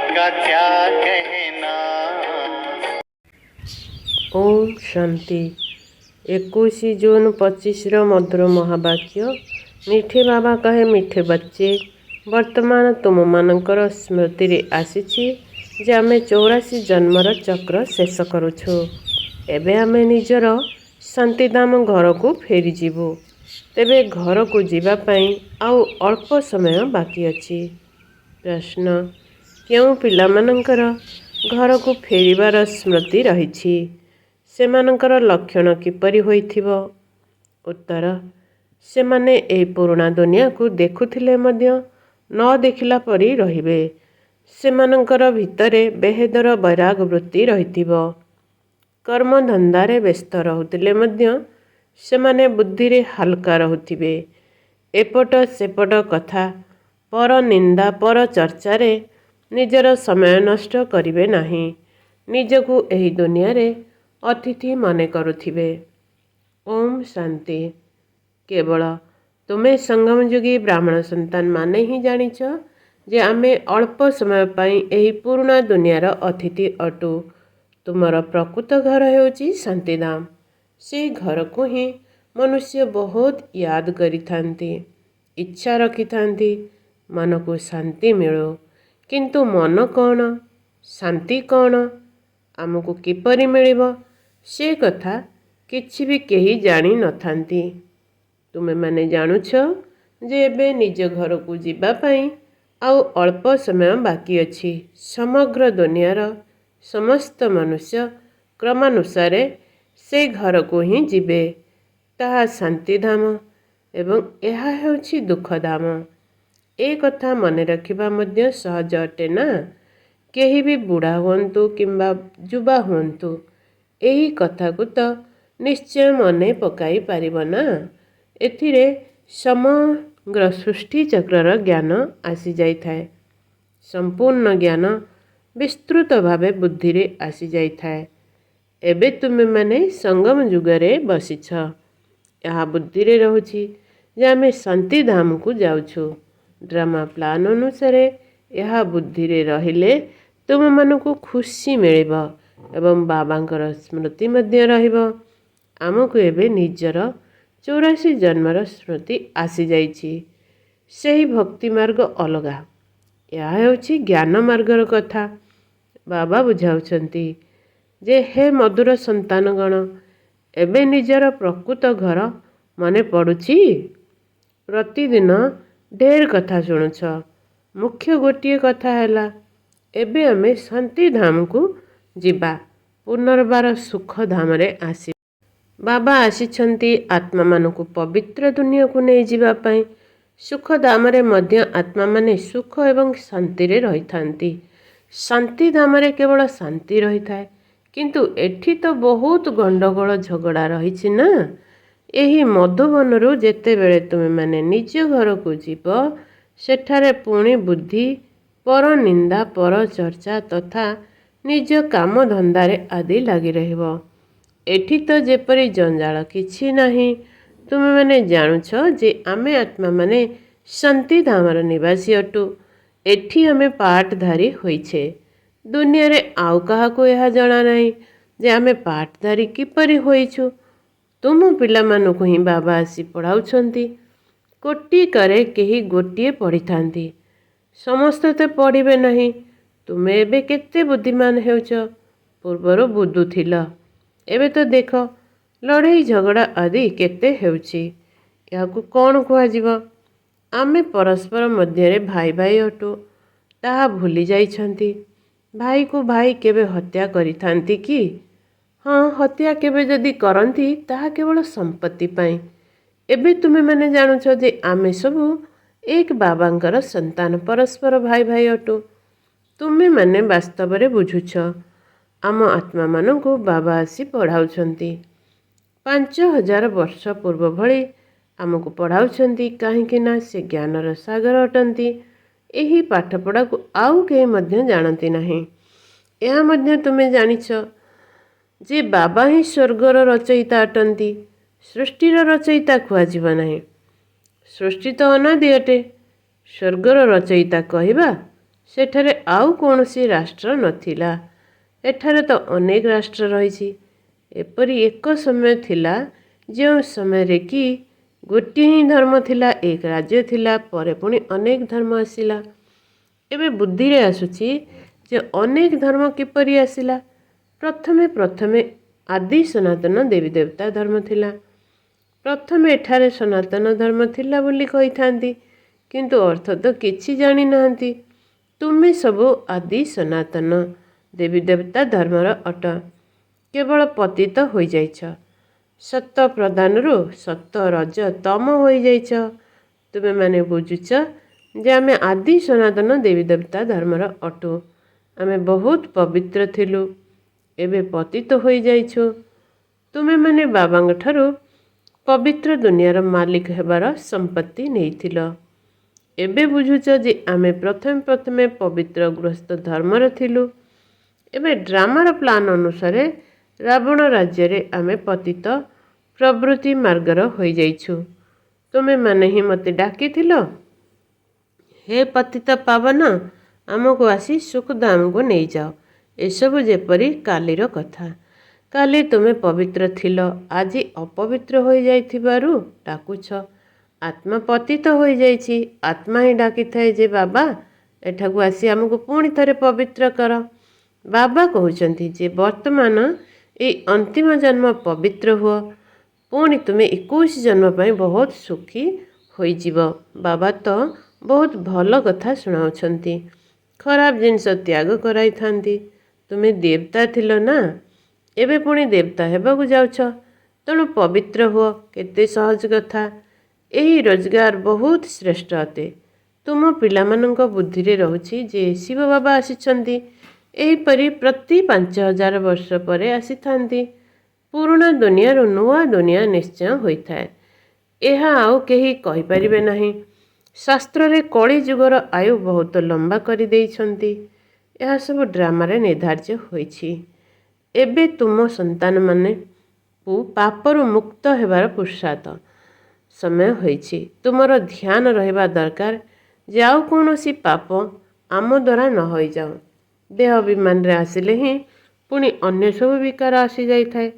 का क्या कहना। ओम शांति। 21 जून 25 मधुर महावाक्य। मिठे बाबा कहे, मिठे बच्चे, वर्तमान तुम मानकर स्मृति रे आसीछि जे आमे 84 जन्मर चक्र शेष करुछु। एबे आमे निजर शांतिधाम घर को फेरी जीवु। तेबे घर को जीवा पई आउ अल्प समय बाकी अछि। प्रश्न, क्यों पिलामानंकर घर को फेरिबार स्मृति रहिछि? सेमानंकर लक्षण किपरि होइथिबो? उत्तर, सेमाने एही पुराणा दुनिया को देखुथिले मध्य न देखिला परि रहिबे। सेमानंकर भितरे बेहेदर वैराग वृत्ति रहिथिबो। कर्म धंदारे व्यस्त रहुथिले मध्य सेमाने बुद्धिरे हालका रहुथिबे। एपट सेपट कथा, पर निंदा, पर चर्चारे निजर समय नष्ट करिवे नाही। निजकु एही दुनियारे अतिथि मने करुथिबे। ओम शांति। केवल तुमे संगम युगी ब्राह्मण संतान माने ही जानिछ जे आमे अल्प समय पाई एही पुराणा दुनियार अतिथि अटु। तुमर प्रकृत घर हेउची शांतिधाम। से घर को ही मनुष्य बहुत याद करिथांती, इच्छा रखिथांती मन को शांति मिलो। किंतु मन कौन, शांति कौन, आमको किपरि मिलिबो से कथा किछि भी केही जानी नथांती। तुमे माने जानुछ जे एबे निज घर को जीवा पई आउ अल्प समय बाकी अछि। समग्र दुनियार समस्त मनुष्य क्रमानुसारे से घर को ही जीवे। ताहा शांतिधाम एवं यह हेउछि दुःखधाम। ए कथा मने रखिबा मध्य सहज अटे ना। केही भी बुढ़ा हुअन्तु किंबा युवा हुअन्तु, एही कथा को तो निश्चय मने पकाई पारिब ना। एथिरे समग्र सृष्टि चक्रर ज्ञान आसी जाई थाए। संपूर्ण ज्ञान विस्तृत भावे बुद्धि रे आसी जाई थाए। एबे तुमे माने संगम युगरे बसिछ। यह बुद्धि रे रहुछि जे आमे शांतिधाम को जाउछु। ड्रामा प्लान अनुसार यह बुद्धि रे रहिले तुम मानकु खुशी मिलिबो एवं बाबांकर स्मृति मध्य रहिबो। आमको एबे निजर 84 जन्मर स्मृति आसी जाइछि। सेही भक्ति मार्ग अलगा, यह हेउछि ज्ञान मार्गर कथा। बाबा बुझाउछन्ति जे हे मधुर संतानगण, एबे निजर प्रकृत घर मने पड़ुछि। प्रतिदिन ढेर कथा शुणुछ, मुख्य गोटिए कथा हैला एबे आमे शांतिधाम को जीवा, पुनर्बार सुख धाम रे आसी। बाबा आसीछन्ति आत्मा मानकु पवित्र दुनिया को नहीं जीवा पई। सुख धाम रे मध्य आत्मा माने सुख एवं शांति रे रहिथांती। शांति धाम रे केवल शांति रही थाए, किंतु एठी तो बहुत गंडगोल झगड़ा रहिछि ना। एही मधुबन रु जेते बेले तुमे माने निज घर को जीव, सेठारे पुणी बुद्धि पर निंदा, पर चर्चा तथा निज काम धंदारे आदि लगी रहिबो। एठी तो जेपरि जंजाल किछि नाही। तुमे माने जानुछ जे आमे आत्मा माने शांति धामर निवासी अटु। एठी आमे पाठधारी होइछे। दुनिया रे आउ काहाको यह जणा नाही जे आमे पाठधारी किपरि होइछु। तुम पिलामानकु ही बाबा आसी पढ़ाउछन्ति। कोटि करे केही गोटिए पढ़िथांती, समस्त तो पढ़िबे नहीं। तुमे एबे केते बुद्धिमान हेउछ, पूर्वर बुद्धु थिल। एबे तो देख लड़ाई झगड़ा आदि केते हेउछि। याकु कौन कुहाजिबो? आमे परस्पर मध्यरे भाई भाई अटु, ताहा भूली जाइछन्ति। भाई को भाई केबे हत्या करिथांती कि? हाँ, हत्या केबे जदि करंती ताहा केवल संपत्ति पाई। एबे तुमे माने जानुछ जे आमे सबु एक बाबांकर संतान, परस्पर भाई भाई अटु। तुमे माने वास्तव रे बुझुछ। आम आत्मा मानकु बाबा आसी पढ़ाउछन्ति। 5000 वर्ष पूर्व भली आमको पढ़ाउछन्ति, काहेकि ना से ज्ञानर सागर अटन्ति। एही पाठपढ़ा को आउ केही मध्य जानती नाही। यह मध्य तुमे जानिछ जे बाबा ही स्वर्गर रचयिता अटन्ति, सृष्टिर रचयिता कुहाजिब नाही। सृष्टि तो अनादि अटे। स्वर्गर रचयिता कहिबा ସେଠାରେ ଆଉ କୌଣସି ରାଷ୍ଟ୍ର ନଥିଲା। ଏଠାରେ ତ ଅନେକ ରାଷ୍ଟ୍ର ରହିଛି। ଏପରି ଏକ ସମୟ ଥିଲା ଯେଉଁ ସମୟରେ କି ଗୋଟିଏ ହିଁ ଧର୍ମ ଥିଲା, ଏକ ରାଜ୍ୟ ଥିଲା, ପରେ ପୁଣି ଅନେକ ଧର୍ମ ଆସିଲା। ଏବେ ବୁଦ୍ଧିରେ ଆସୁଛି ଯେ ଅନେକ ଧର୍ମ କିପରି ଆସିଲା। ପ୍ରଥମେ ଆଦି ସନାତନ ଦେବୀ ଦେବତା ଧର୍ମ ଥିଲା। ପ୍ରଥମେ ଏଠାରେ ସନାତନ ଧର୍ମ ଥିଲା ବୋଲି କହିଥାନ୍ତି, କିନ୍ତୁ ଅର୍ଥ ତ କିଛି ଜାଣିନାହାନ୍ତି। ତୁମେ ସବୁ ଆଦି ସନାତନ ଦେବୀ ଦେବତା ଧର୍ମର ଅଟ, କେବଳ ପତିତ ହୋଇଯାଇଛ। ସତ ପ୍ରଧାନରୁ ସତ ରଜ ତମ ହୋଇଯାଇଛ। ତୁମେମାନେ ବୁଝୁଛ ଯେ ଆମେ ଆଦି ସନାତନ ଦେବୀ ଦେବତା ଧର୍ମର ଅଟୁ। ଆମେ ବହୁତ ପବିତ୍ର ଥିଲୁ, ଏବେ ପତିତ ହୋଇଯାଇଛୁ। ତୁମେମାନେ ବାବାଙ୍କ ଠାରୁ ପବିତ୍ର ଦୁନିଆର ମାଲିକ ହେବାର ସମ୍ପତ୍ତି ନେଇଥିଲ। ଏବେ ବୁଝୁଛ ଯେ ଆମେ ପ୍ରଥମେ ପବିତ୍ର ଗୃହସ୍ଥ ଧର୍ମର ଥିଲୁ। ଏବେ ଡ୍ରାମାର ପ୍ଲାନ୍ ଅନୁସାରେ ରାବଣ ରାଜ୍ୟରେ ଆମେ ପତିତ ପ୍ରବୃତ୍ତି ମାର୍ଗର ହୋଇଯାଇଛୁ। ତୁମେମାନେ ହିଁ ମୋତେ ଡାକିଥିଲ, ହେ ପତିତ ପାବନ, ଆମକୁ ଆସି ସୁଖଧାମକୁ ନେଇଯାଅ। ଏସବୁ ଯେପରି କାଲିର କଥା। କାଲି ତୁମେ ପବିତ୍ର ଥିଲ, ଆଜି ଅପବିତ୍ର ହୋଇଯାଇଥିବାରୁ ଡାକୁଛ। ଆତ୍ମା ପତିତ ହୋଇଯାଇଛି। ଆତ୍ମା ହିଁ ଡାକିଥାଏ ଯେ ବାବା, ଏଠାକୁ ଆସି ଆମକୁ ପୁଣି ଥରେ ପବିତ୍ର କର। ବାବା କହୁଛନ୍ତି ଯେ ବର୍ତ୍ତମାନ ଏଇ ଅନ୍ତିମ ଜନ୍ମ ପବିତ୍ର ହୁଅ, ପୁଣି ତୁମେ 21 ଜନ୍ମ ପାଇଁ ବହୁତ ସୁଖୀ ହୋଇଯିବ। ବାବା ତ ବହୁତ ଭଲ କଥା ଶୁଣାଉଛନ୍ତି, ଖରାପ ଜିନିଷ ତ୍ୟାଗ କରାଇଥାନ୍ତି। ତୁମେ ଦେବତା ଥିଲ ନା, ଏବେ ପୁଣି ଦେବତା ହେବାକୁ ଯାଉଛ, ତେଣୁ ପବିତ୍ର ହୁଅ। କେତେ ସହଜ କଥା। ଏହି ରୋଜଗାର ବହୁତ ଶ୍ରେଷ୍ଠ ଅଟେ। ତୁମ ପିଲାମାନଙ୍କ ବୁଦ୍ଧିରେ ରହୁଛି ଯେ ଶିବ ବାବା ଆସିଛନ୍ତି। ଏହିପରି ପ୍ରତି 5000 ବର୍ଷ ପରେ ଆସିଥାନ୍ତି। ପୁରୁଣା ଦୁନିଆରୁ ନୂଆ ଦୁନିଆ ନିଶ୍ଚୟ ହୋଇଥାଏ। ଏହା ଆଉ କେହି କହିପାରିବେ ନାହିଁ। ଶାସ୍ତ୍ରରେ କଳି ଯୁଗର ଆୟୁ ବହୁତ ଲମ୍ବା କରିଦେଇଛନ୍ତି। ଏହା ସବୁ ଡ୍ରାମାରେ ନିର୍ଦ୍ଧାର୍ଯ୍ୟ ହୋଇଛି। ଏବେ ତୁମ ସନ୍ତାନମାନଙ୍କୁ ପାପରୁ ମୁକ୍ତ ହେବାର ପୁରୁଷାର୍ଥ ସମୟ ହୋଇଛି। ତୁମର ଧ୍ୟାନ ରହିବା ଦରକାର ଯେ ଆଉ କୌଣସି ପାପ ଆମ ଦ୍ୱାରା ନ ହୋଇଯାଉ। ଦେହ ଅଭିମାନରେ ଆସିଲେ ହିଁ ପୁଣି ଅନ୍ୟ ସବୁ ବିକାର ଆସିଯାଇଥାଏ,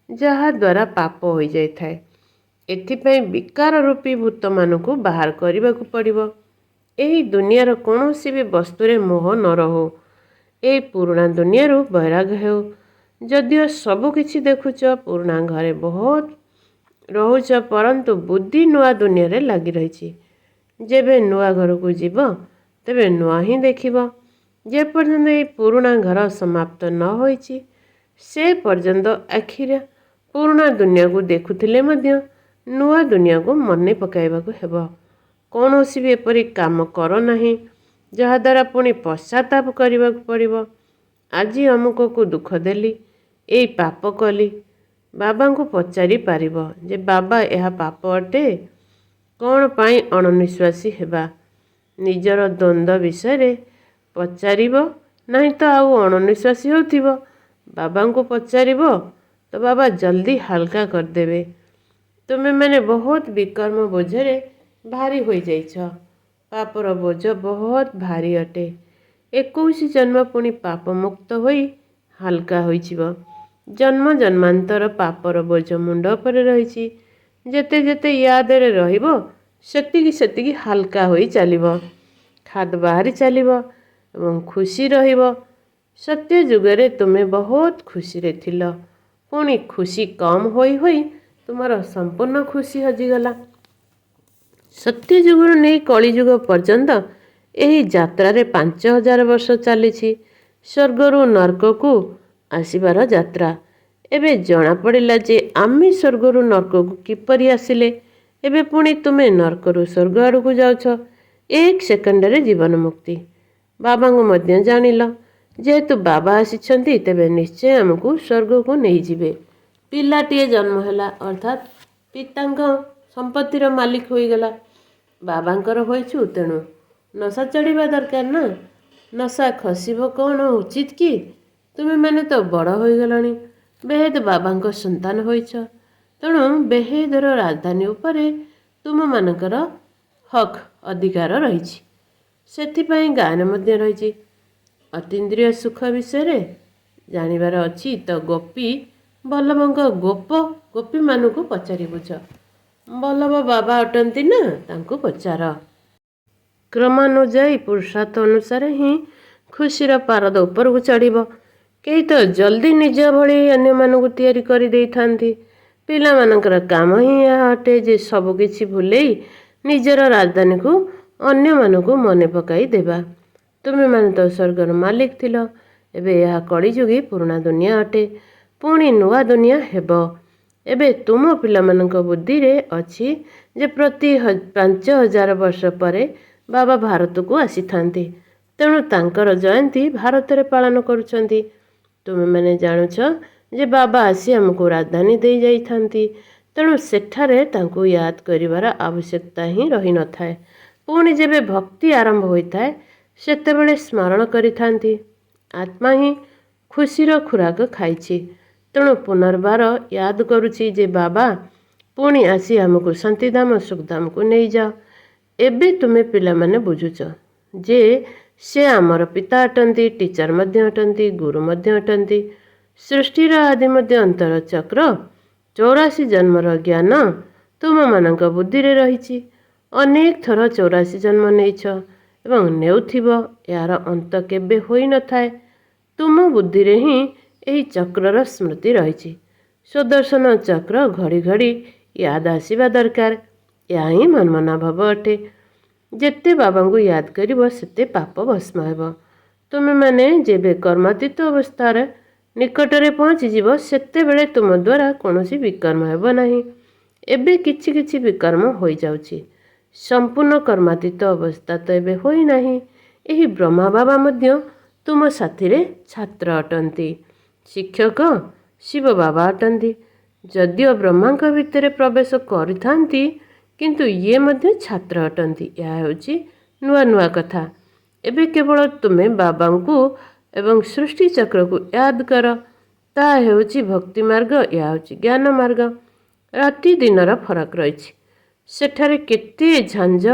ଯାହା ଦ୍ୱାରା ପାପ ହୋଇଯାଇଥାଏ। ଏଥିପାଇଁ ବିକାର ରୂପୀ ଭୂତମାନଙ୍କୁ ବାହାର କରିବାକୁ ପଡ଼ିବ। ଏହି ଦୁନିଆର କୌଣସି ବି ବସ୍ତୁରେ ମୋହ ନ ରହୁ। ଏହି ପୁରୁଣା ଦୁନିଆରୁ ବୈରାଗ ହେଉ। ଯଦିଓ ସବୁ କିଛି ଦେଖୁଛ, ପୁରୁଣା ଘରେ ବହୁତ ରହୁଛ, ପରନ୍ତୁ ବୁଦ୍ଧି ନୂଆ ଦୁନିଆରେ ଲାଗି ରହିଛି। ଯେବେ ନୂଆ ଘରକୁ ଯିବ, ତେବେ ନୂଆ ହିଁ ଦେଖିବ। ଯେପର୍ଯ୍ୟନ୍ତ ଏହି ପୁରୁଣା ଘର ସମାପ୍ତ ନ ହୋଇଛି, ସେ ପର୍ଯ୍ୟନ୍ତ ଆଖିରେ ପୁରୁଣା ଦୁନିଆକୁ ଦେଖୁଥିଲେ ମଧ୍ୟ ନୂଆ ଦୁନିଆକୁ ମନେ ପକାଇବାକୁ ହେବ। କୌଣସି ବି ଏପରି କାମ କର ନାହିଁ ଯାହାଦ୍ୱାରା ପୁଣି ପଶ୍ଚାତାପ କରିବାକୁ ପଡ଼ିବ। ଆଜି ଅମୁକକୁ ଦୁଃଖ ଦେଲି, ଏଇ ପାପ କଲି। ବାବାଙ୍କୁ ପଚାରି ପାରିବ ଯେ ବାବା, ଏହା ପାପ ଅଟେ? କ'ଣ ପାଇଁ ଅଣନିଶ୍ୱାସୀ ହେବା? ନିଜର ଦ୍ୱନ୍ଦ୍ୱ ବିଷୟରେ ପଚାରିବ ନାହିଁ ତ ଆଉ ଅଣନିଶ୍ୱାସୀ ହେଉଥିବ। ବାବାଙ୍କୁ ପଚାରିବ ତ ବାବା ଜଲ୍ଦି ହାଲକା କରିଦେବେ। ତୁମେମାନେ ବହୁତ ବିକର୍ମ ବୋଝରେ ଭାରି ହୋଇଯାଇଛ। ପାପର ବୋଝ ବହୁତ ଭାରି ଅଟେ। 21 ଜନ୍ମ ପୁଣି ପାପ ମୁକ୍ତ ହୋଇ ହାଲକା ହୋଇଯିବ। ଜନ୍ମ ଜନ୍ମାନ୍ତର ପାପର ବୋଝ ମୁଣ୍ଡ ଉପରେ ରହିଛି। ଯେତେ ଯେତେ ୟାଦରେ ରହିବ, ସେତିକି ହାଲକା ହୋଇ ଚାଲିବ। ଖାଦ ବାହାରି ଚାଲିବ ଏବଂ ଖୁସି ରହିବ। ସତ୍ୟ ଯୁଗରେ ତୁମେ ବହୁତ ଖୁସିରେ ଥିଲ, ପୁଣି ଖୁସି କମ୍ ହୋଇ ହୋଇ ତୁମର ସମ୍ପୂର୍ଣ୍ଣ ଖୁସି ହଜିଗଲା। ସତ୍ୟ ଯୁଗରୁ ନେଇ କଳିଯୁଗ ପର୍ଯ୍ୟନ୍ତ ଏହି ଯାତ୍ରାରେ 5000 ବର୍ଷ ଚାଲିଛି। ସ୍ୱର୍ଗରୁ ନର୍କକୁ ଆସିବାର ଯାତ୍ରା। ଏବେ ଜଣାପଡ଼ିଲା ଯେ ଆମେ ସ୍ୱର୍ଗରୁ ନର୍କକୁ କିପରି ଆସିଲେ। ଏବେ ପୁଣି ତୁମେ ନର୍କରୁ ସ୍ୱର୍ଗ ଆଡ଼କୁ ଯାଉଛ। 1 ସେକେଣ୍ଡରେ ଜୀବନ ମୁକ୍ତି। ବାବାଙ୍କୁ ମଧ୍ୟ ଜାଣିଲ। ଯେହେତୁ ବାବା ଆସିଛନ୍ତି, ତେବେ ନିଶ୍ଚୟ ଆମକୁ ସ୍ୱର୍ଗକୁ ନେଇଯିବେ। ପିଲାଟିଏ ଜନ୍ମ ହେଲା, ଅର୍ଥାତ୍ ପିତାଙ୍କ ସମ୍ପତ୍ତିର ମାଲିକ ହୋଇଗଲା। ବାବାଙ୍କର ହୋଇଛୁ, ତେଣୁ ନଶା ଚଢ଼ିବା ଦରକାର ନା। ନଶା ଖସିବ କ'ଣ ଉଚିତ କି? ତୁମେମାନେ ତ ବଡ଼ ହୋଇଗଲଣି, ବେହେଦ ବାବାଙ୍କ ସନ୍ତାନ ହୋଇଛ, ତେଣୁ ବେହେଦର ରାଜଧାନୀ ଉପରେ ତୁମମାନଙ୍କର ହକ୍ ଅଧିକାର ରହିଛି। ସେଥିପାଇଁ ଗାଁରେ ମଧ୍ୟ ରହିଛି। ଅତୀନ୍ଦ୍ରିୟ ସୁଖ ବିଷୟରେ ଜାଣିବାର ଅଛି ତ ଗୋପୀ ବଲ୍ଲଭଙ୍କ ଗୋପୀମାନଙ୍କୁ ପଚାରି ବୁଝ। ବଲ୍ଲଭ ବାବା ଅଟନ୍ତି ନା, ତାଙ୍କୁ ପଚାର। କ୍ରମାନୁଯାୟୀ ପୁରୁଷାର୍ଥ ଅନୁସାରେ ହିଁ ଖୁସିର ପାରଦ ଉପରକୁ ଚଢ଼ିବ। କେହି ତ ଜଲ୍ଦି ନିଜ ଭଳି ଅନ୍ୟମାନଙ୍କୁ ତିଆରି କରିଦେଇଥାନ୍ତି। ପିଲାମାନଙ୍କର କାମ ହିଁ ଏହା ଅଟେ ଯେ ସବୁକିଛି ଭୁଲେଇ ନିଜର ରାଜଧାନୀକୁ ଅନ୍ୟମାନଙ୍କୁ ମନେ ପକାଇ ଦେବା। ତୁମେମାନେ ତ ସ୍ୱର୍ଗର ମାଲିକ ଥିଲ। ଏବେ ଏହା କଳିଯୁଗୀ ପୁରୁଣା ଦୁନିଆ ଅଟେ, ପୁଣି ନୂଆ ଦୁନିଆ ହେବ। ଏବେ ତୁମ ପିଲାମାନଙ୍କ ବୁଦ୍ଧିରେ ଅଛି ଯେ ପ୍ରତି 5000 ବର୍ଷ ପରେ ବାବା ଭାରତକୁ ଆସିଥାନ୍ତି। ତେଣୁ ତାଙ୍କର ଜୟନ୍ତୀ ଭାରତରେ ପାଳନ କରୁଛନ୍ତି। ତୁମେମାନେ ଜାଣୁଛ ଯେ ବାବା ଆସି ଆମକୁ ରାଜଧାନୀ ଦେଇ ଯାଇଥାନ୍ତି। ତେଣୁ ସେଠାରେ ତାଙ୍କୁ ୟାଦ କରିବାର ଆବଶ୍ୟକତା ହିଁ ରହିନଥାଏ। ପୁଣି ଯେବେ ଭକ୍ତି ଆରମ୍ଭ ହୋଇଥାଏ ସେତେବେଳେ ସ୍ମରଣ କରିଥାନ୍ତି। ଆତ୍ମା ହିଁ ଖୁସିର ଖୁରାକ ଖାଇଛି। ତେଣୁ ପୁନର୍ବାର ୟାଦ କରୁଛି ଯେ ବାବା ପୁଣି ଆସି ଆମକୁ ଶାନ୍ତିଧାମ ସୁଖଧାମକୁ ନେଇଯାଅ। ଏବେ ତୁମେ ପିଲାମାନେ ବୁଝୁଛ ଯେ ସେ ଆମର ପିତା ଅଟନ୍ତି, ଟିଚର ମଧ୍ୟ ଅଟନ୍ତି, ଗୁରୁ ମଧ୍ୟ ଅଟନ୍ତି। ସୃଷ୍ଟିର ଆଦି ମଧ୍ୟ ଅନ୍ତର ଚକ୍ର 84 ଜନ୍ମର ଜ୍ଞାନ ତୁମମାନଙ୍କ ବୁଦ୍ଧିରେ ରହିଛି। ଅନେକ ଥର 84 ଜନ୍ମ ନେଇଛ ଏବଂ ନେଉଥିବ। ଏହାର ଅନ୍ତ କେବେ ହୋଇନଥାଏ। ତୁମ ବୁଦ୍ଧିରେ ହିଁ ଏହି ଚକ୍ରର ସ୍ମୃତି ରହିଛି। ସୁଦର୍ଶନ ଚକ୍ର ଘଡ଼ି ଘଡ଼ି ୟାଦ ଆସିବା ଦରକାର। ଏହା ହିଁ ମନ୍ମନାଭବ ଅଟେ। ଯେତେ ବାବାଙ୍କୁ ୟାଦ କରିବ ସେତେ ପାପ ଭସ୍ମ ହେବ। ତୁମେମାନେ ଯେବେ କର୍ମାତୀତ ଅବସ୍ଥାର ନିକଟରେ ପହଞ୍ଚିଯିବ ସେତେବେଳେ ତୁମ ଦ୍ୱାରା କୌଣସି ବିକର୍ମ ହେବ ନାହିଁ। ଏବେ କିଛି କିଛି ବିକର୍ମ ହୋଇଯାଉଛି। ସମ୍ପୂର୍ଣ୍ଣ କର୍ମାତୀତ ଅବସ୍ଥା ତ ଏବେ ହୋଇନାହିଁ। ଏହି ବ୍ରହ୍ମା ବାବା ମଧ୍ୟ ତୁମ ସାଥିରେ ଛାତ୍ର ଅଟନ୍ତି। ଶିକ୍ଷକ ଶିବ ବାବା ଅଟନ୍ତି। ଯଦିଓ ବ୍ରହ୍ମାଙ୍କ ଭିତରେ ପ୍ରବେଶ କରିଥାନ୍ତି କିନ୍ତୁ ଇଏ ମଧ୍ୟ ଛାତ୍ର ଅଟନ୍ତି। ଏହା ହେଉଛି ନୂଆ ନୂଆ କଥା। ଏବେ କେବଳ ତୁମେ ବାବାଙ୍କୁ ଏବଂ ସୃଷ୍ଟି ଚକ୍ରକୁ ୟାଦ କର। ତାହା ହେଉଛି ଭକ୍ତି ମାର୍ଗ, ଏହା ହେଉଛି ଜ୍ଞାନ ମାର୍ଗ। ରାତି ଦିନର ଫରକ ରହିଛି। ସେଠାରେ କେତେ ଝାଞ୍ଜ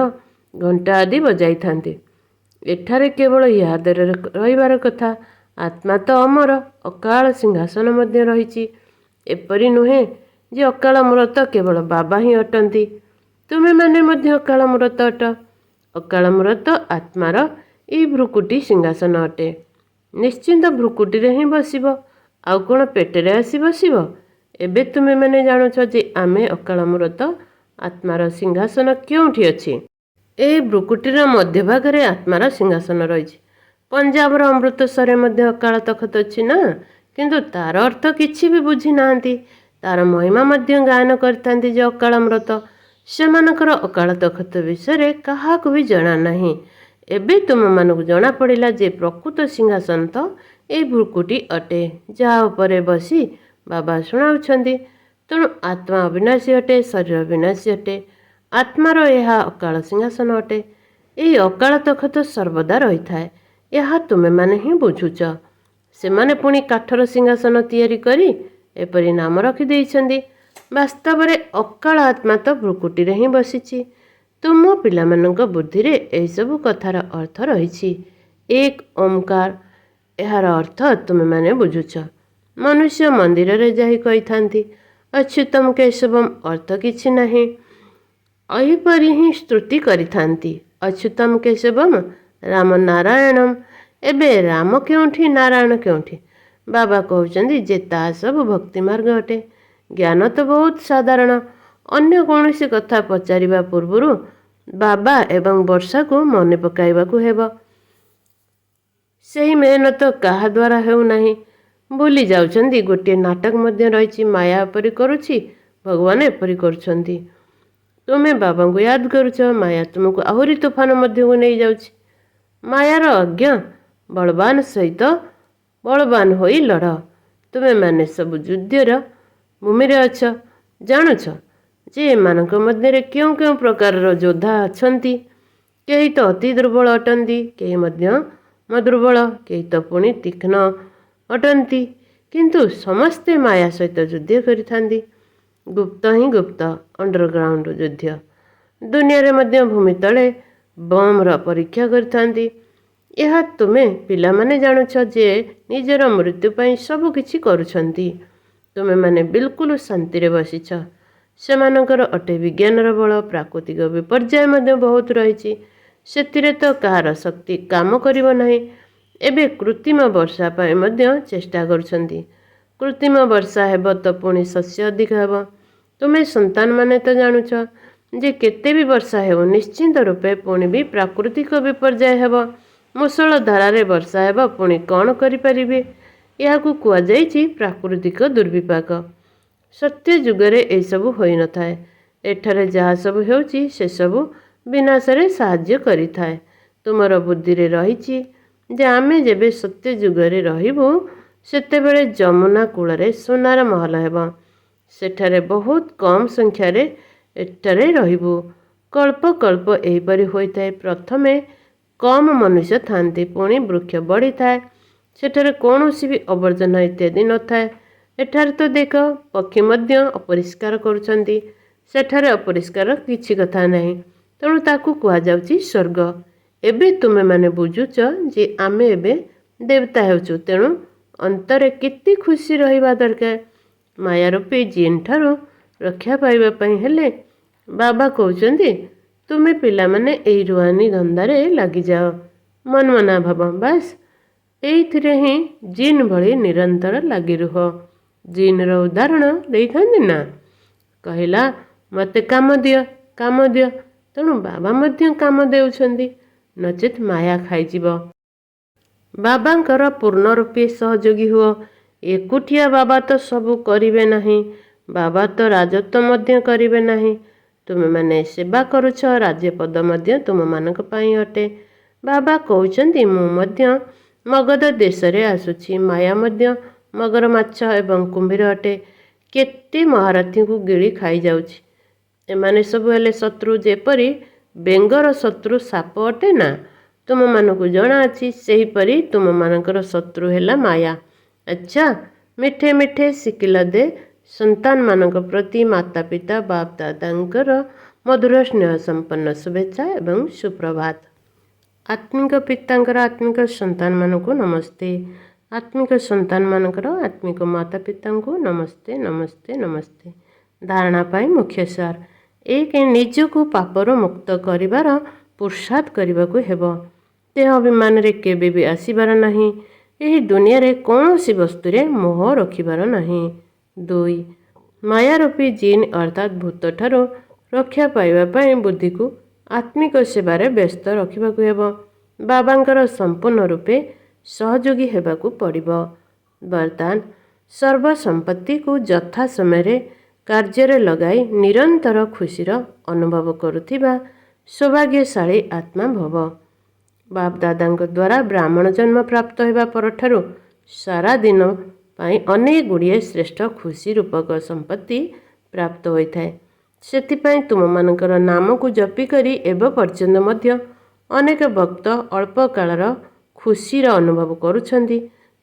ଘଣ୍ଟା ଆଦି ବଜାଇଥାନ୍ତି। ଏଠାରେ କେବଳ ୟାଦରେ ରହିବାର କଥା। ଆତ୍ମା ତ ଅମର, ଅକାଳ ସିଂହାସନ ମଧ୍ୟ ରହିଛି। ଏପରି ନୁହେଁ ଯେ ଅକାଳ ମୂରତ କେବଳ ବାବା ହିଁ ଅଟନ୍ତି। ତୁମେମାନେ ମଧ୍ୟ ଅକାଳ ମୂରତ ଅଟ। ଅକାଳ ମୂରତ ଆତ୍ମାର ଏହି ଭ୍ରୁକୁଟି ସିଂହାସନ ଅଟେ। ନିଶ୍ଚିନ୍ତ ଭ୍ରୁକୁଟିରେ ହିଁ ବସିବ, ଆଉ କ'ଣ ପେଟରେ ଆସି ବସିବ? ଏବେ ତୁମେମାନେ ଜାଣୁଛ ଯେ ଆମେ ଅକାଳ ମୂରତ ଆତ୍ମାର ସିଂହାସନ କେଉଁଠି ଅଛି। ଏହି ଭ୍ରୁକୁଟିର ମଧ୍ୟଭାଗରେ ଆତ୍ମାର ସିଂହାସନ ରହିଛି। ପଞ୍ଜାବର ଅମୃତସରରେ ମଧ୍ୟ ଅକାଳ ତଖତ ଅଛି ନା, କିନ୍ତୁ ତାର ଅର୍ଥ କିଛି ବି ବୁଝି ନାହାନ୍ତି। ତାର ମହିମା ମଧ୍ୟ ଗାୟନ କରିଥାନ୍ତି ଯେ ଅକାଳ ମୂରତ। ସେମାନଙ୍କର ଅକାଳ ତଖତ ବିଷୟରେ କାହାକୁ ବି ଜଣା ନାହିଁ। ଏବେ ତୁମମାନଙ୍କୁ ଜଣାପଡ଼ିଲା ଯେ ପ୍ରକୃତ ସିଂହାସନ ତ ଏହି ଭ୍ରୁକୁଟି ଅଟେ, ଯାହା ଉପରେ ବସି ବାବା ଶୁଣାଉଛନ୍ତି। ତେଣୁ ଆତ୍ମା ଅବିନାଶୀ ଅଟେ, ଶରୀର ବିନାଶୀ ଅଟେ। ଆତ୍ମାର ଏହା ଅକାଳ ସିଂହାସନ ଅଟେ। ଏହି ଅକାଳ ତଖତ ସର୍ବଦା ରହିଥାଏ। ଏହା ତୁମେମାନେ ହିଁ ବୁଝୁଛ। ସେମାନେ ପୁଣି କାଠର ସିଂହାସନ ତିଆରି କରି ଏପରି ନାମ ରଖିଦେଇଛନ୍ତି। ବାସ୍ତବରେ ଅକାଳ ଆତ୍ମା ତ ଭ୍ରୁକୁଟିରେ ହିଁ ବସିଛି। ତୁମ ପିଲାମାନଙ୍କ ବୁଦ୍ଧିରେ ଏହିସବୁ କଥାର ଅର୍ଥ ରହିଛି। ଏକ ଓମକାର, ଏହାର ଅର୍ଥ ତୁମେମାନେ ବୁଝୁଛ। ମନୁଷ୍ୟ ମନ୍ଦିରରେ ଯାଇ କହିଥାନ୍ତି ଅଚ୍ୟୁତମ କେଶବମ୍, ଅର୍ଥ କିଛି ନାହିଁ। ଏହିପରି ହିଁ ସ୍ତୁତି କରିଥାନ୍ତି ଅଚ୍ୟୁତମ କେଶବମ୍ ରାମ ନାରାୟଣମ୍। ଏବେ ରାମ କେଉଁଠି, ନାରାୟଣ କେଉଁଠି? ବାବା କହୁଛନ୍ତି ଯେ ତାହା ସବୁ ଭକ୍ତି ମାର୍ଗ ଅଟେ। ଜ୍ଞାନ ତ ବହୁତ ସାଧାରଣ। ଅନ୍ୟ କୌଣସି କଥା ପଚାରିବା ପୂର୍ବରୁ ବାବା ଏବଂ ବର୍ଷାକୁ ମନେ ପକାଇବାକୁ ହେବ। ସେହି ମେହନତ କାହା ଦ୍ୱାରା ହେଉନାହିଁ। ଭୁଲି ଯାଉଛନ୍ତି ଗୋଟିଏ ନାଟକ ମଧ୍ୟ ରହିଛି। ମାୟା ଏପରି କରୁଛି, ଭଗବାନ ଏପରି କରୁଛନ୍ତି। ତୁମେ ବାବାଙ୍କୁ ୟାଦ କରୁଛ, ମାୟା ତୁମକୁ ଆହୁରି ତୋଫାନ ମଧ୍ୟକୁ ନେଇଯାଉଛି। ମାୟାର ଅଜ୍ଞ ବଳବାନ ସହିତ ବଳବାନ ହୋଇ ଲଢ଼। ତୁମେମାନେ ସବୁ ଯୁଦ୍ଧର ଭୂମିରେ ଅଛ। ଜାଣୁଛ ଯେ ଏମାନଙ୍କ ମଧ୍ୟରେ କେଉଁ କେଉଁ ପ୍ରକାରର ଯୋଦ୍ଧା ଅଛନ୍ତି। କେହି ତ ଅତି ଦୁର୍ବଳ ଅଟନ୍ତି, କେହି ମଧ୍ୟ ଦୁର୍ବଳ, କେହି ତ ପୁଣି ତୀକ୍ଷ୍ଣ ଅଟନ୍ତି। କିନ୍ତୁ ସମସ୍ତେ ମାୟା ସହିତ ଯୁଦ୍ଧ କରିଥାନ୍ତି। ଗୁପ୍ତ ହିଁ ଗୁପ୍ତ, ଅଣ୍ଡରଗ୍ରାଉଣ୍ଡ ଯୁଦ୍ଧ। ଦୁନିଆରେ ମଧ୍ୟ ଭୂମି ତଳେ ବମ୍ର ପରୀକ୍ଷା କରିଥାନ୍ତି। ଏହା ତୁମେ ପିଲାମାନେ ଜାଣୁଛ ଯେ ନିଜର ମୃତ୍ୟୁ ପାଇଁ ସବୁ କିଛି କରୁଛନ୍ତି। ତୁମେମାନେ ବିଲକୁଲ ଶାନ୍ତିରେ ବସିଛ। ସେମାନଙ୍କର ଅଟେ ବିଜ୍ଞାନର ବଳ। ପ୍ରାକୃତିକ ବିପର୍ଯ୍ୟୟ ମଧ୍ୟ ବହୁତ ରହିଛି, ସେଥିରେ ତ କାହାର ଶକ୍ତି କାମ କରିବ ନାହିଁ। ଏବେ କୃତ୍ରିମ ବର୍ଷା ପାଇଁ ମଧ୍ୟ ଚେଷ୍ଟା କରୁଛନ୍ତି। କୃତ୍ରିମ ବର୍ଷା ହେବ ତ ପୁଣି ଶସ୍ୟ ଅଧିକ ହେବ। ତୁମେ ସନ୍ତାନମାନେ ତ ଜାଣୁଛ ଯେ କେତେ ବି ବର୍ଷା ହେଉ ନିଶ୍ଚିନ୍ତ ରୂପେ ପୁଣି ବି ପ୍ରାକୃତିକ ବିପର୍ଯ୍ୟୟ ହେବ। ମୂଷଳ ଧାରାରେ ବର୍ଷା ହେବ, ପୁଣି କ'ଣ କରିପାରିବେ? ଏହାକୁ କୁହାଯାଇଛି ପ୍ରାକୃତିକ ଦୁର୍ବିପାକ। ସତ୍ୟ ଯୁଗରେ ଏସବୁ ହୋଇନଥାଏ। ଏଠାରେ ଯାହା ସବୁ ହେଉଛି ସେସବୁ ବିନାଶରେ ସାହାଯ୍ୟ କରିଥାଏ। ତୁମର ବୁଦ୍ଧିରେ ରହିଛି ଯେ ଆମେ ଯେବେ ସତ୍ୟ ଯୁଗରେ ରହିବୁ ସେତେବେଳେ ଯମୁନା କୂଳରେ ସୁନାର ମହଲ ହେବ। ସେଠାରେ ବହୁତ କମ୍ ସଂଖ୍ୟାରେ ଏଠାରେ ରହିବୁ। କଳ୍ପ କଳ୍ପ ଏହିପରି ହୋଇଥାଏ। ପ୍ରଥମେ କମ୍ ମନୁଷ୍ୟ ଥାନ୍ତି, ପୁଣି ବୃକ୍ଷ ବଢ଼ିଥାଏ। ସେଠାରେ କୌଣସି ବି ଆବର୍ଜନା ଇତ୍ୟାଦି ନଥାଏ। ଏଠାରେ ତ ଦେଖ ପକ୍ଷୀ ମଧ୍ୟ ଅପରିଷ୍କାର କରୁଛନ୍ତି। ସେଠାରେ ଅପରିଷ୍କାର କିଛି କଥା ନାହିଁ, ତେଣୁ ତାକୁ କୁହାଯାଉଛି ସ୍ୱର୍ଗ। ଏବେ ତୁମେମାନେ ବୁଝୁଛ ଯେ ଆମେ ଏବେ ଦେବତା ହେଉଛୁ, ତେଣୁ ଅନ୍ତରେ କେତେ ଖୁସି ରହିବା ଦରକାର। ମାୟାରୂପୀ ଜିନ୍ ଠାରୁ ରକ୍ଷା ପାଇବା ପାଇଁ ହେଲେ ବାବା କହୁଛନ୍ତି ତୁମେ ପିଲାମାନେ ଏହି ରୁହାନୀ ଧନ୍ଦାରେ ଲାଗିଯାଅ। ମନମନା ଭାବ, ବାସ୍ ଏଇଥିରେ ହିଁ ଜିନ୍ ଭଳି ନିରନ୍ତର ଲାଗି ରୁହ। ଜିନ୍ର ଉଦାହରଣ ଦେଇଥାନ୍ତି ନା, କହିଲା ମୋତେ କାମ ଦିଅ, କାମ ଦିଅ। ତେଣୁ ବାବା ମଧ୍ୟ କାମ ଦେଉଛନ୍ତି, ନଚେତ୍ ମାୟା ଖାଇଯିବ। ବାବାଙ୍କର ପୂର୍ଣ୍ଣ ରୂପେ ସହଯୋଗୀ ହୁଅ। ଏକୁଟିଆ ବାବା ତ ସବୁ କରିବେ ନାହିଁ। ବାବା ତ ରାଜତ୍ୱ ମଧ୍ୟ କରିବେ ନାହିଁ। ତୁମେମାନେ ସେବା କରୁଛ, ରାଜ୍ୟପଦ ମଧ୍ୟ ତୁମମାନଙ୍କ ପାଇଁ ଅଟେ। ବାବା କହୁଛନ୍ତି ମୁଁ ମଧ୍ୟ ମଗଧ ଦେଶରେ ଆସୁଛି। ମାୟା ମଧ୍ୟ ମଗର ମାଛ ଏବଂ କୁମ୍ଭୀର ଅଟେ। କେତେ ମହାରଥୀଙ୍କୁ ଗିଳି ଖାଇଯାଉଛି। ଏମାନେ ସବୁ ହେଲେ ଶତ୍ରୁ, ଯେପରି ବେଙ୍ଗର ଶତ୍ରୁ ସାପ ଅଟେ ନା। ତୁମମାନଙ୍କୁ ଜଣାଅଛି ସେହିପରି ତୁମମାନଙ୍କର ଶତ୍ରୁ ହେଲା ମାୟା। ଆଚ୍ଛା, ମିଠେ ମିଠେ ଶିଖିଲ ଦେ ସନ୍ତାନମାନଙ୍କ ପ୍ରତି ମାତା ପିତା ବାପ ଦାଦାଙ୍କର ମଧୁର ସ୍ନେହ ସମ୍ପନ୍ନ ଶୁଭେଚ୍ଛା ଏବଂ ସୁପ୍ରଭାତ। ଆତ୍ମିକ ପିତାଙ୍କର ଆତ୍ମିକ ସନ୍ତାନମାନଙ୍କୁ ନମସ୍ତେ। ଆତ୍ମିକ ସନ୍ତାନମାନଙ୍କର ଆତ୍ମିକ ମାତା ପିତାଙ୍କୁ ନମସ୍ତେ ନମସ୍ତେ ନମସ୍ତେ। ଧାରଣା ପାଇଁ ମୁଖ୍ୟ ସାର। 1. ନିଜକୁ ପାପରୁ ମୁକ୍ତ କରିବାର ପୁରୁଷାର୍ଥ କରିବାକୁ ହେବ। ଦେହ ଅଭିମାନରେ କେବେ ବି ଆସିବାର ନାହିଁ। ଏହି ଦୁନିଆରେ କୌଣସି ବସ୍ତୁରେ ମୋହ ରଖିବାର ନାହିଁ। 2. ମାୟାରୂପୀ ଜିନ୍ ଅର୍ଥାତ୍ ଭୂତଠାରୁ ରକ୍ଷା ପାଇବା ପାଇଁ ବୁଦ୍ଧିକୁ ଆତ୍ମିକ ସେବାରେ ବ୍ୟସ୍ତ ରଖିବାକୁ ହେବ। ବାବାଙ୍କର ସମ୍ପୂର୍ଣ୍ଣ ରୂପେ ସହଯୋଗୀ ହେବାକୁ ପଡ଼ିବ। ବର୍ତ୍ତମାନ ସର୍ବ ସମ୍ପତ୍ତିକୁ ଯଥା ସମୟରେ କାର୍ଯ୍ୟରେ ଲଗାଇ ନିରନ୍ତର ଖୁସିର ଅନୁଭବ କରୁଥିବା ସୌଭାଗ୍ୟଶାଳୀ ଆତ୍ମା ଭବ। ବାପ ଦାଦାଙ୍କ ଦ୍ୱାରା ବ୍ରାହ୍ମଣ ଜନ୍ମ ପ୍ରାପ୍ତ ହେବା ପରଠାରୁ ସାରା ଦିନ ପାଇଁ ଅନେକ ଗୁଡ଼ିଏ ଶ୍ରେଷ୍ଠ ଖୁସି ରୂପକ ସମ୍ପତ୍ତି ପ୍ରାପ୍ତ ହୋଇଥାଏ। ସେଥିପାଇଁ ତୁମମାନଙ୍କର ନାମକୁ ଜପି କରି ଏବେ ପର୍ଯ୍ୟନ୍ତ ମଧ୍ୟ ଅନେକ ଭକ୍ତ ଅଳ୍ପ କାଳର ଖୁସିର ଅନୁଭବ କରୁଛନ୍ତି।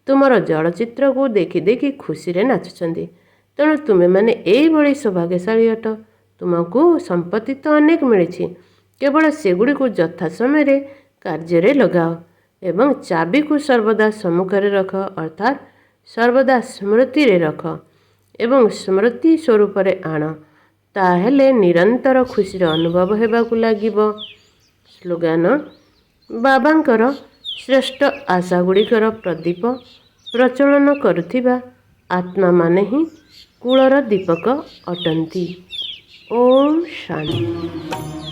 ତୁମର ଚଳଚ୍ଚିତ୍ରକୁ ଦେଖି ଦେଖି ଖୁସିରେ ନାଚୁଛନ୍ତି। ତେଣୁ ତୁମେମାନେ ଏଇଭଳି ସୌଭାଗ୍ୟଶାଳୀ ଅଟ। ତୁମକୁ ସମ୍ପତ୍ତି ତ ଅନେକ ମିଳିଛି, କେବଳ ସେଗୁଡ଼ିକୁ ଯଥା ସମୟରେ କାର୍ଯ୍ୟରେ ଲଗାଅ ଏବଂ ଚାବିକୁ ସର୍ବଦା ସମ୍ମୁଖରେ ରଖ, ଅର୍ଥାତ୍ ସର୍ବଦା ସ୍ମୃତିରେ ରଖ ଏବଂ ସ୍ମୃତି ସ୍ୱରୂପରେ ଆଣ। ତାହେଲେ ନିରନ୍ତର ଖୁସିର ଅନୁଭବ ହେବାକୁ ଲାଗିବ। ସ୍ଲୋଗାନ: ବାବାଙ୍କର ଶ୍ରେଷ୍ଠ ଆଶାଗୁଡ଼ିକର ପ୍ରଦୀପ ପ୍ରଜ୍ୱଳନ କରୁଥିବା ଆତ୍ମାମାନେ ହିଁ କୁଳର ଦୀପକ ଅଟନ୍ତି। ଓମ୍ ଶାନ୍ତି।